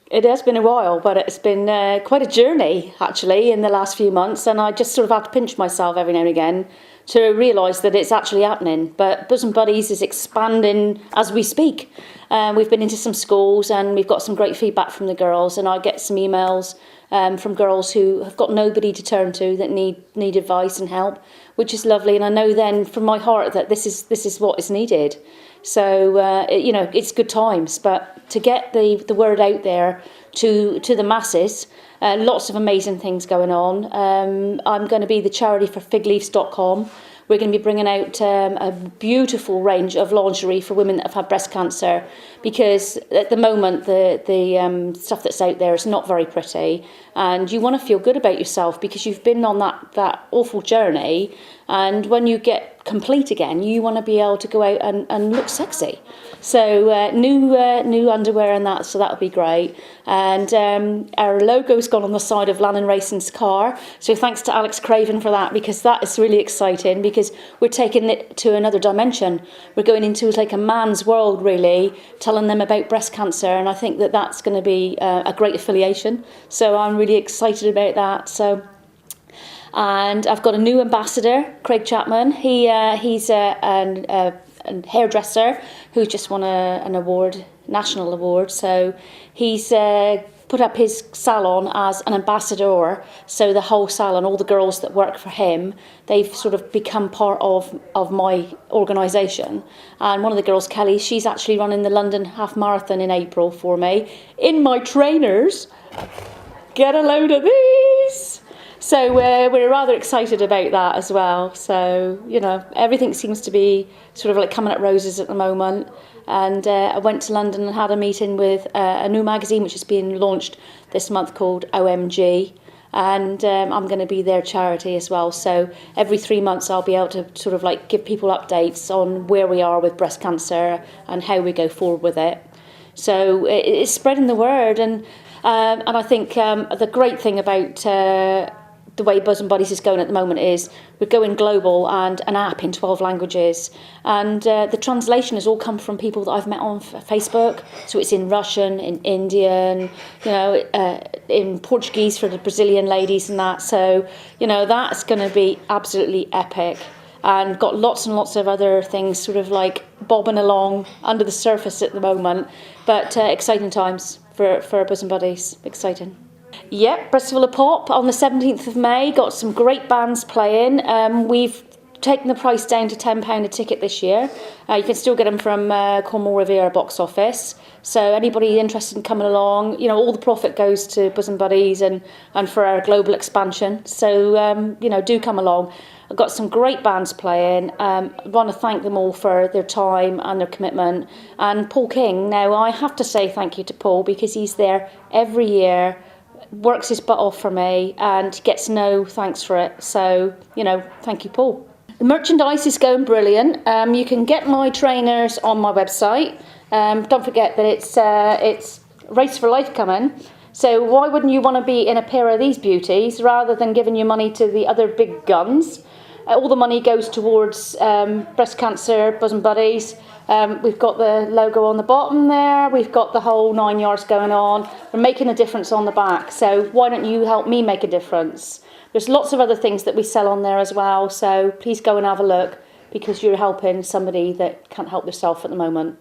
It has been a while, but it's been quite a journey, actually, in the last few months. And I just sort of have to pinch myself every now and again to realise that it's actually happening. But Bosom Buddies is expanding as we speak. We've been into some schools and we've got some great feedback from the girls. And I get some emails from girls who have got nobody to turn to, that need advice and help, which is lovely. And I know then from my heart that this is what is needed. So, it's good times. But to get the word out there to the masses, lots of amazing things going on. I'm going to be the charity for figleaves.com. We're going to be bringing out a beautiful range of lingerie for women that have had breast cancer, because at the moment the stuff that's out there is not very pretty, and you want to feel good about yourself because you've been on that awful journey, and when you get complete again, you want to be able to go out and look sexy. So new underwear and that, so that'll be great. And our logo's gone on the side of Lannon Racing's car, so thanks to Alex Craven for that, because that is really exciting, because we're taking it to another dimension. We're going into like a man's world, really, telling them about breast cancer, and I think that that's going to be a great affiliation. So I'm really excited about that. So. And I've got a new ambassador, Craig Chapman. He's a hairdresser who just won an award, national award. So he's put up his salon as an ambassador. So the whole salon, all the girls that work for him, they've sort of become part of my organisation. And one of the girls, Kelly, she's actually running the London Half Marathon in April for me in my trainers. Get a load of these. So we're rather excited about that as well. So, everything seems to be sort of like coming at roses at the moment. And I went to London and had a meeting with a new magazine which is being launched this month called OMG. And I'm going to be their charity as well. So every 3 months I'll be able to sort of like give people updates on where we are with breast cancer and how we go forward with it. So it's spreading the word. And I think the great thing about the way Bosom Buddies is going at the moment is we're going global, and an app in 12 languages. And the translation has all come from people that I've met on Facebook. So it's in Russian, in Indian, in Portuguese for the Brazilian ladies and that. So, that's going to be absolutely epic. And got lots and lots of other things sort of like bobbing along under the surface at the moment. But exciting times for Bosom Buddies. Exciting. Yep, Bristol Pop on the 17th of May. Got some great bands playing. We've taken the price down to £10 a ticket this year. You can still get them from Cornwall Riviera box office. So anybody interested in coming along, all the profit goes to Bosom Buddies and for our global expansion. So, do come along. I've got some great bands playing. I want to thank them all for their time and their commitment. And Paul King, now I have to say thank you to Paul, because he's there every year, works his butt off for me and gets no thanks for it. So, thank you, Paul. The merchandise is going brilliant. You can get my trainers on my website. Don't forget that it's Race for Life coming. So why wouldn't you want to be in a pair of these beauties rather than giving your money to the other big guns? All the money goes towards breast cancer, Bosom Buddies. We've got the logo on the bottom there. We've got the whole 9 yards going on. We're making a difference on the back. So why don't you help me make a difference? There's lots of other things that we sell on there as well. So please go and have a look, because you're helping somebody that can't help themselves at the moment.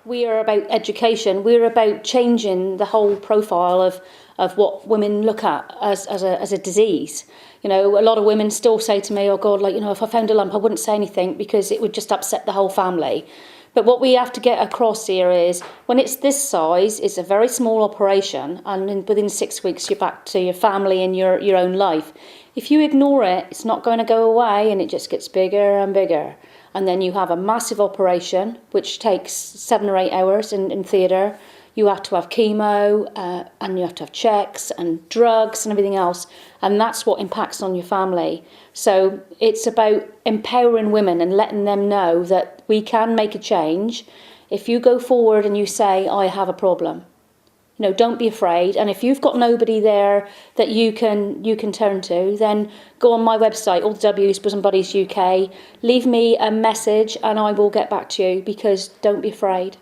We are about education. We're about changing the whole profile of what women look at as a disease. A lot of women still say to me, oh God, if I found a lump, I wouldn't say anything because it would just upset the whole family. But what we have to get across here is when it's this size, it's a very small operation, and within 6 weeks you're back to your family and your own life. If you ignore it, it's not going to go away, and it just gets bigger and bigger. And then you have a massive operation, which takes 7 or 8 hours in theatre. You have to have chemo, and you have to have checks and drugs and everything else. And that's what impacts on your family. So it's about empowering women and letting them know that we can make a change. If you go forward and you say, I have a problem, don't be afraid. And if you've got nobody there that you can turn to, then go on my website, all the W's, Bosom Buddies UK. Leave me a message and I will get back to you, because don't be afraid.